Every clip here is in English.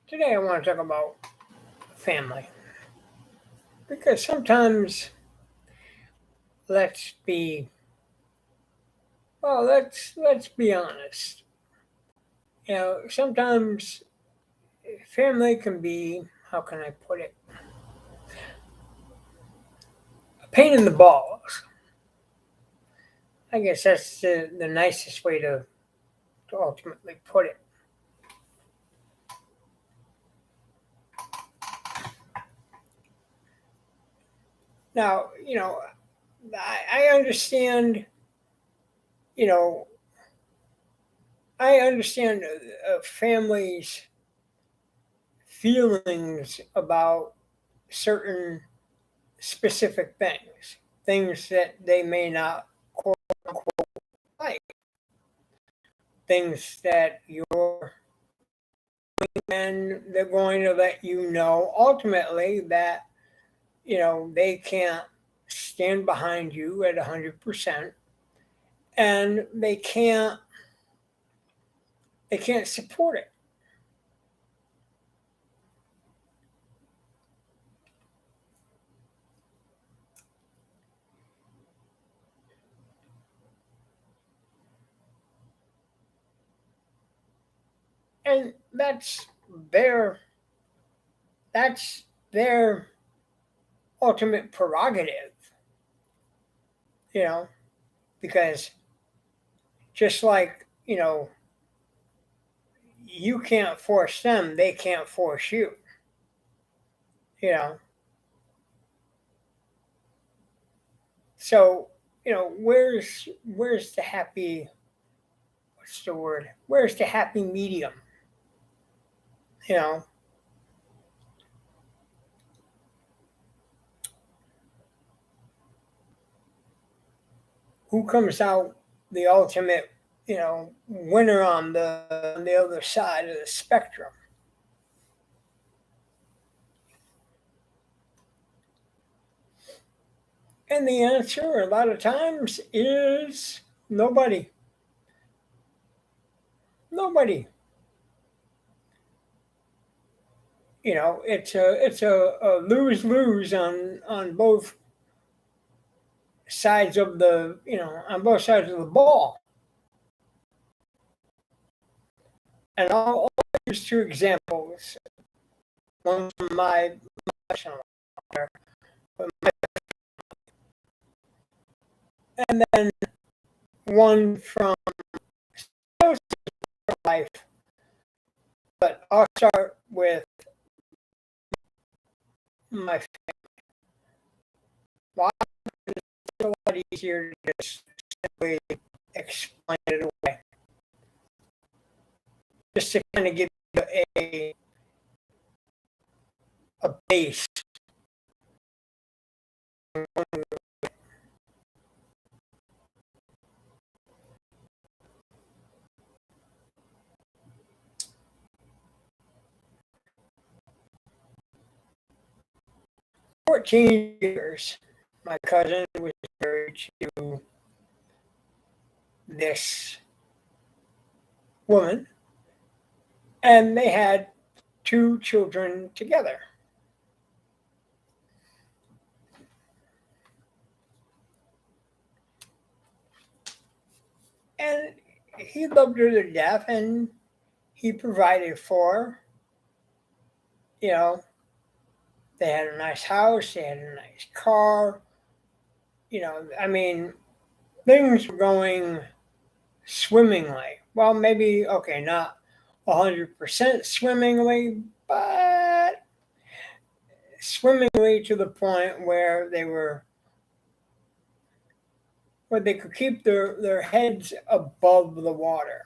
Today I want to talk about family because sometimes let's be let's be honest. Sometimes family can be, how can I put it, a pain in the balls. I guess that's the nicest way to ultimately put it. Now, I understand, you know, I understand families' feelings about certain specific things that they may not quote unquote like, things that you're, and they're going to let you know ultimately that they can't stand behind you at 100%, and they can't support it. And their that's their ultimate prerogative, you know because just like, you can't force them, they can't force you. you know so where's the happy, what's the word, where's the happy medium? you know who comes out the ultimate, winner on the other side of the spectrum? And the answer a lot of times is nobody. Nobody. It's a lose lose on both sides of the on both sides of the ball. And I'll use two examples. One from my professional life, and then one from life. But I'll start with my family. Why? It's a lot easier to just simply explain it away. Just to kind of give you a base. 14 years, my cousin was married to this woman, and they had two children together. And he loved her to death, and he provided for her. You know, they had a nice house, they had a nice car. I mean, things were going swimmingly. Well, maybe, okay, not 100% swimmingly, but swimmingly to the point where they could keep their heads above the water.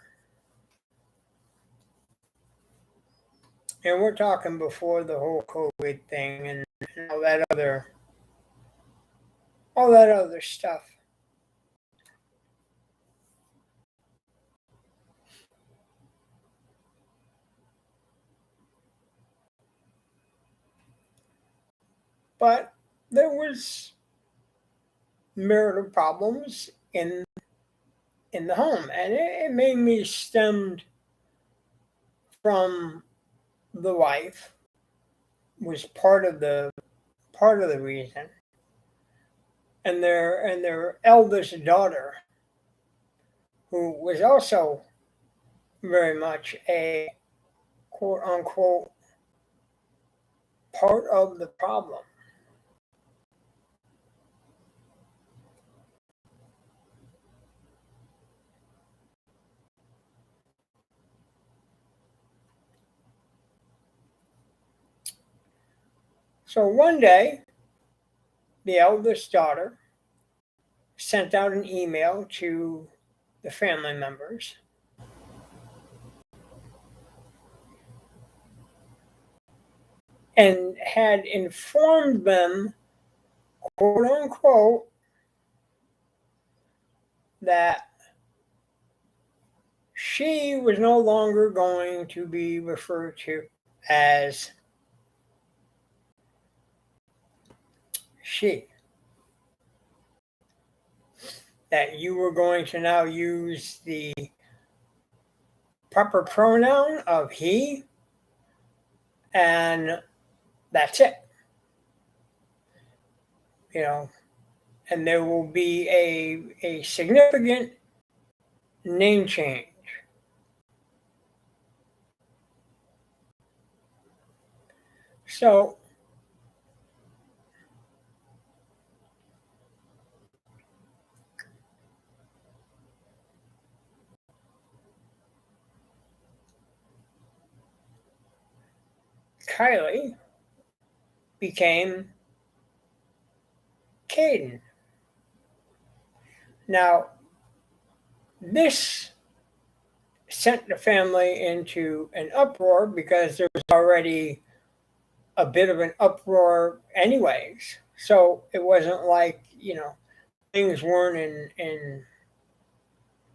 And we're talking before the whole COVID thing and all that other stuff. But there was marital problems in in the home, and it mainly stemmed from the wife, was part of the reason, and their eldest daughter, who was also very much a quote unquote part of the problem. So one day, the eldest daughter sent out an email to the family members and had informed them, quote unquote, that she was no longer going to be referred to as she. That you were going to now use the proper pronoun of he, and that's it. You know, and there will be a significant name change. So Kylie became Caden. Now, this sent the family into an uproar because there was already a bit of an uproar, anyways. So it wasn't like, things weren't in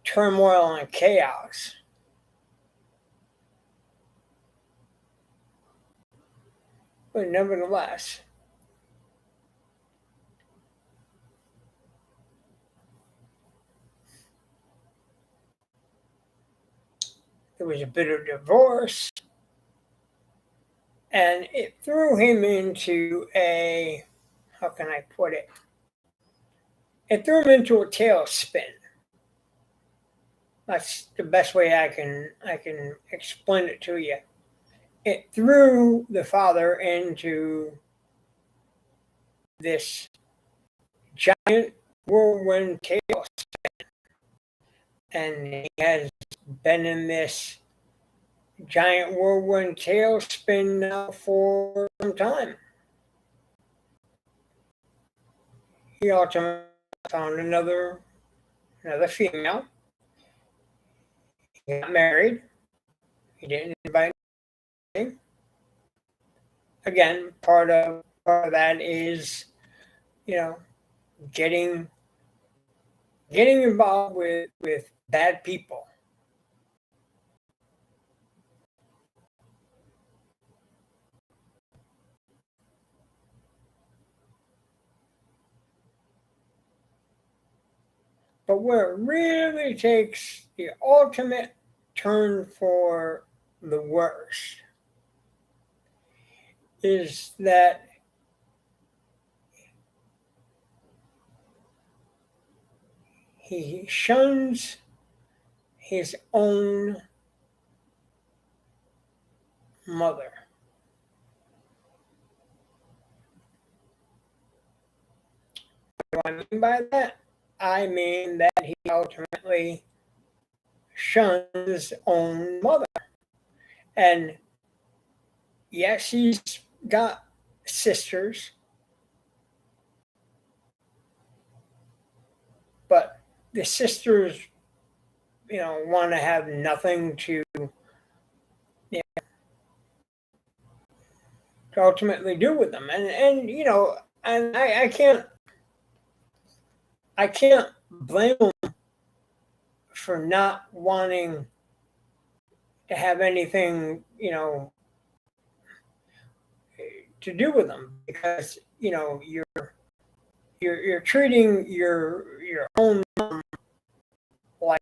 turmoil and chaos. But nevertheless, there was a bit of divorce, and it threw him into how can I put it? It threw him into a tailspin. That's the best way I can explain it to you. It threw the father into this giant whirlwind tailspin, and he has been in this giant whirlwind tailspin now for some time. He ultimately found another female. He got married. He didn't invite me. Again, part of that is, you know, getting involved with bad people. But where it really takes the ultimate turn for the worse is that he shuns his own mother. What do I mean by that? I mean that he ultimately shuns his own mother. And yes, he's got sisters, but the sisters, want to have nothing to ultimately do with them. And I can't blame them for not wanting to have anything, to do with them, because you're treating your own mom like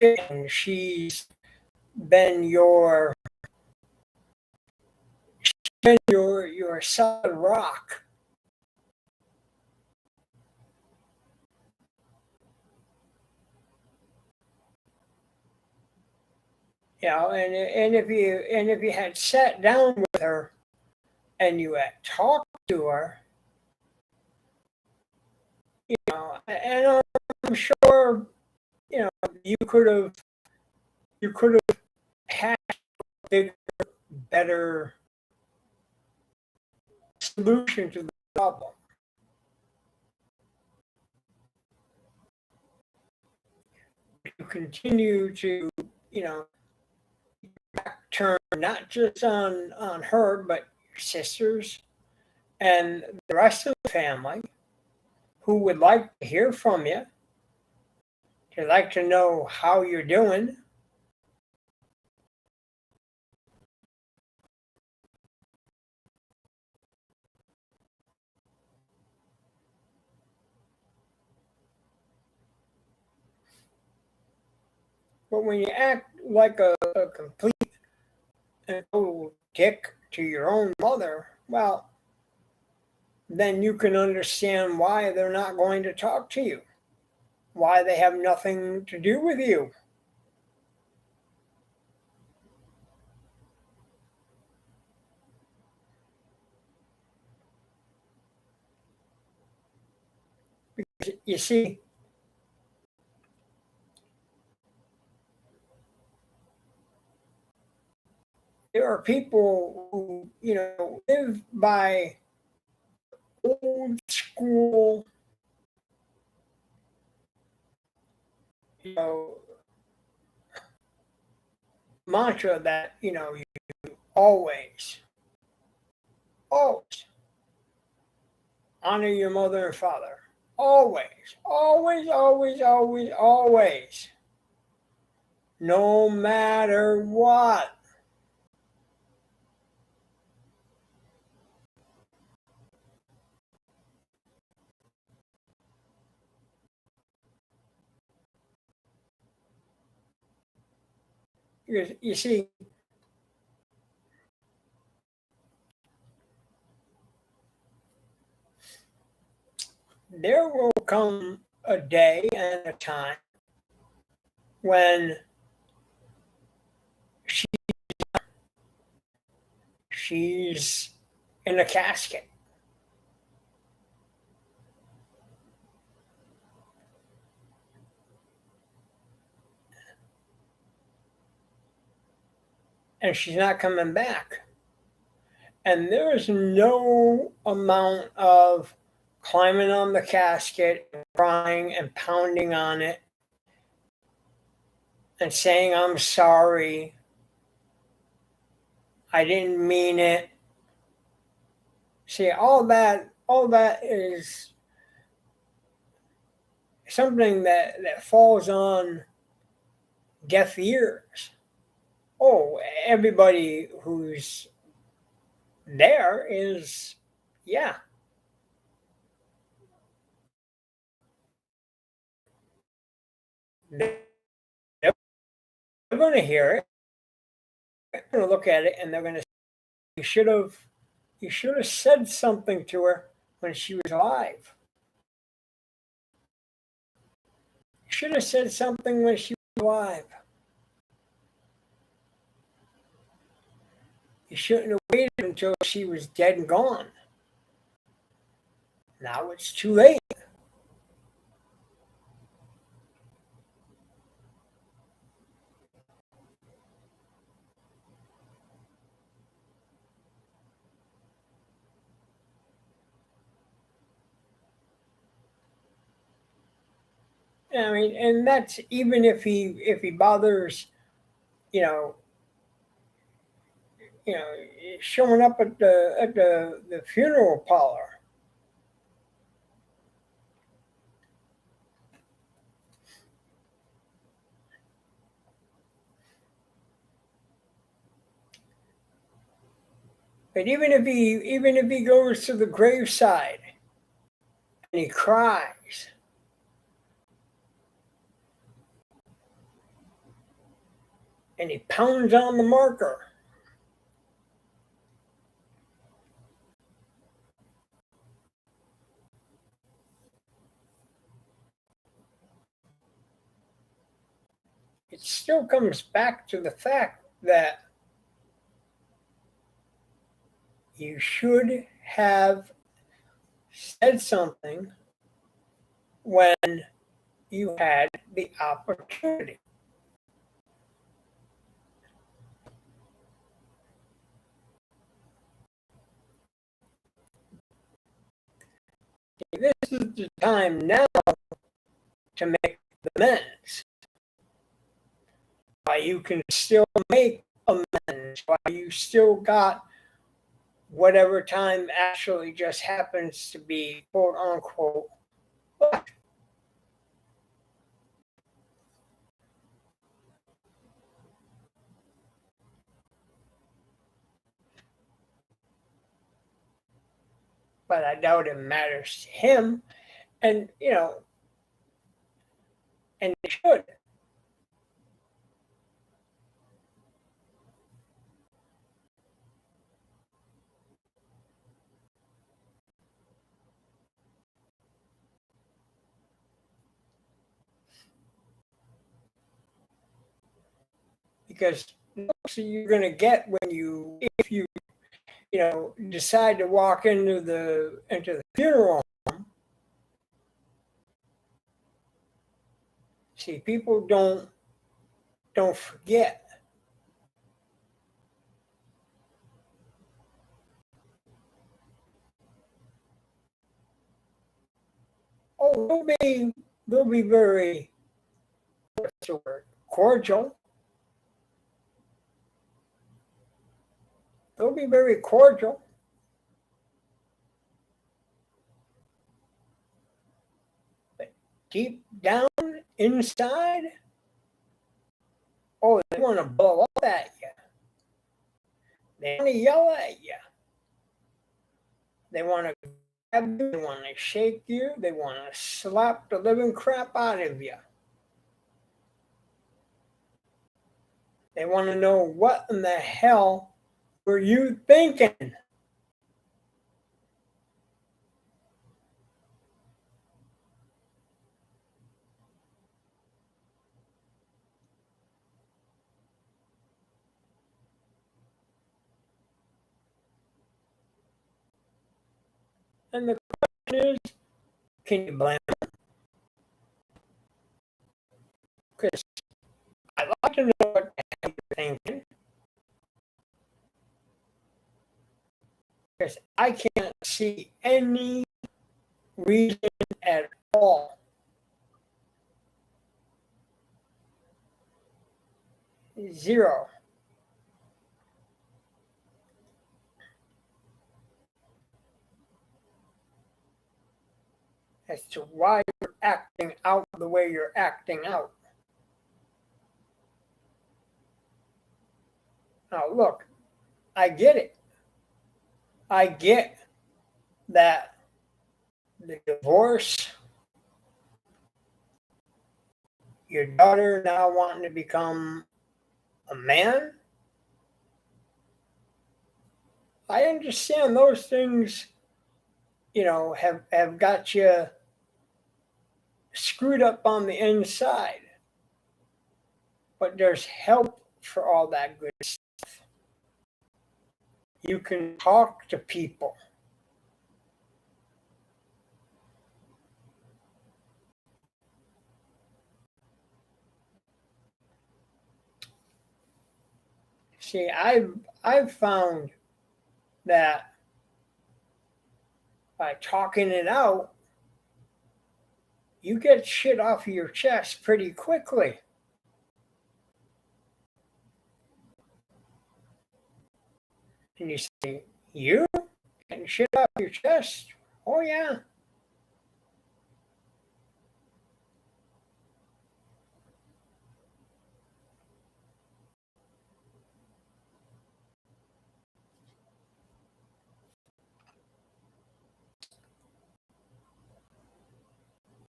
shit and she's been your your solid rock. You know, and if you had sat down with her and you had talked to her, you know, and I'm sure, you know, you could have had a bigger, better solution to the problem. You continue to, you know, turn not just on her, but your sisters and the rest of the family who would like to hear from you. They'd like to know how you're doing. But when you act like a complete and total dick to your own mother, well, then you can understand why they're not going to talk to you, why they have nothing to do with you. You see, there are people who, you know, live by old school, you know, mantra that, you know, you always, always honor your mother and father. Always, always, always, always, always. No matter what. Because you see, there will come a day and a time when she, she's in a casket. And she's not coming back. And there is no amount of climbing on the casket, and crying and pounding on it and saying, I'm sorry, I didn't mean it. See, all that is something that falls on deaf ears. Oh, everybody who's there is, yeah, they're going to hear it. They're going to look at it and they're going to say, you should have, you should have said something to her when she was alive. You should have said something when she was alive. You shouldn't have waited until she was dead and gone. Now it's too late. I mean, and that's even if he bothers, you know, you know, showing up at the funeral parlor. But even if he goes to the graveside and he cries, and he pounds on the marker. It still comes back to the fact that you should have said something when you had the opportunity. This is the time now to make amends. Why you can still make amends. Why you still got whatever time actually just happens to be quote unquote left. But I doubt it matters to him. And, and it should. Because so you're going to get when if you decide to walk into the funeral home. See, people don't forget. Oh, they'll be very, what's the word, cordial. They'll be very cordial. But deep down inside, oh, they want to blow up at you. They want to yell at you. They want to grab you. They want to shake you. They want to slap the living crap out of you. They want to know what in the hell were you thinking? And the question is, can you blame them? Because I'd like to know what the hell you're thinking. Because I can't see any reason at all. Zero. As to why you're acting out the way you're acting out. Now, look, I get it. I get that the divorce, your daughter now wanting to become a man. I understand those things, have got you screwed up on the inside. But there's help for all that good stuff. You can talk to people. See, I've found that by talking it out, you get shit off of your chest pretty quickly. And you say, you getting shit off your chest? Oh yeah.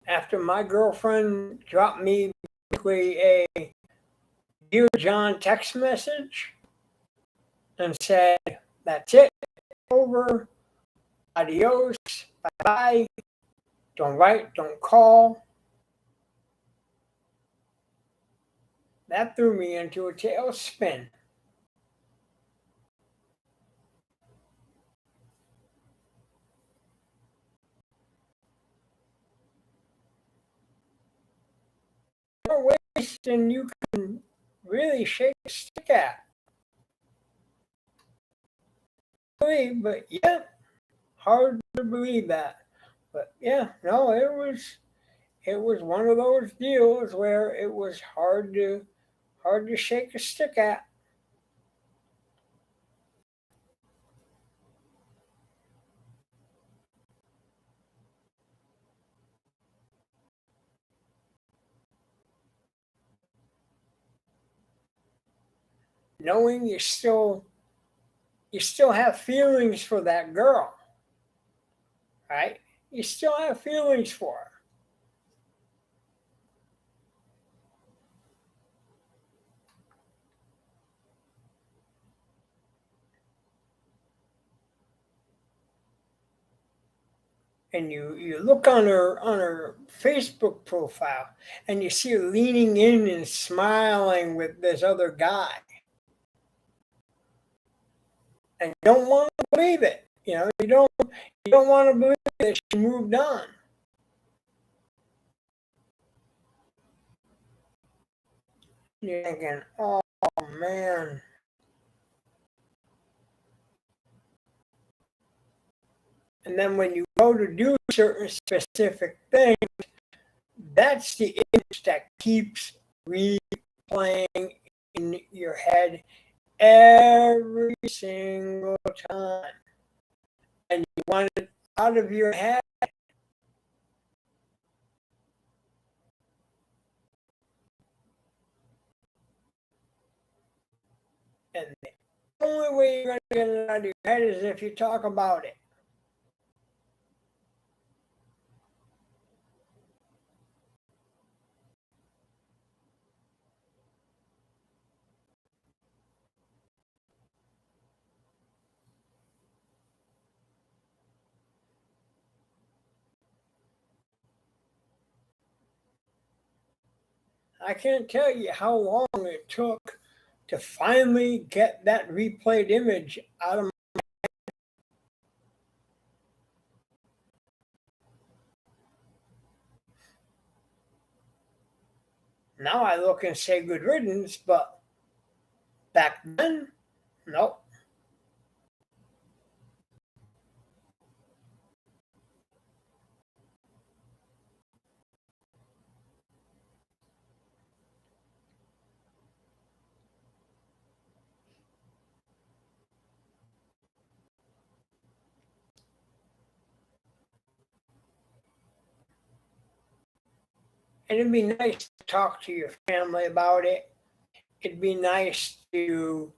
After my girlfriend dropped me basically a, Dear John text message and said, that's it, over, adios, bye-bye, don't write, don't call. That threw me into a tailspin. More ways than you can really shake a stick at. But yeah, hard to believe that. But yeah, no, it was one of those deals where it was hard to shake a stick at. Knowing you still have feelings for that girl, right? You still have feelings for her. And you look on her Facebook profile and you see her leaning in and smiling with this other guy. And you don't want to believe it. You don't want to believe that she moved on. You're thinking, oh man. And then when you go to do certain specific things, that's the image that keeps replaying in your head every single time. And you want it out of your head. And the only way you're going to get it out of your head is if you talk about it. I can't tell you how long it took to finally get that replayed image out of my. Now I look and say good riddance, but back then, nope. And it'd be nice to talk to your family about it. It'd be nice to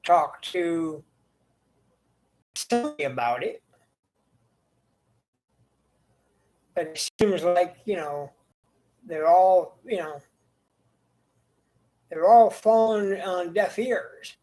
talk to somebody about it. But it seems like, they're all, they're all falling on deaf ears.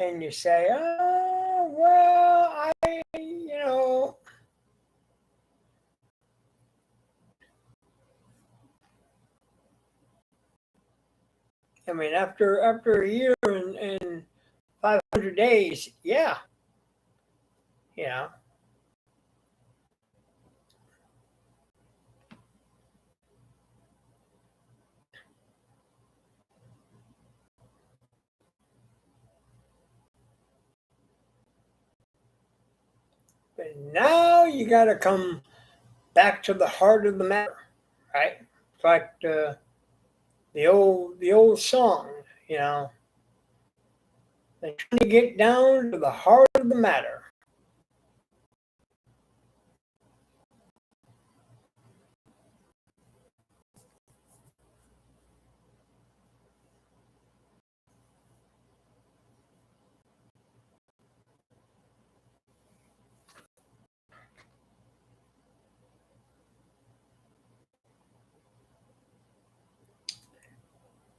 And you say, oh, well, I mean, after a year and 500 days, yeah, you know. But now you got to come back to the heart of the matter, right? It's like the old song, you know. They're trying to get down to the heart of the matter.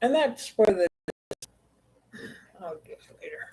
And that's where the, I'll get later.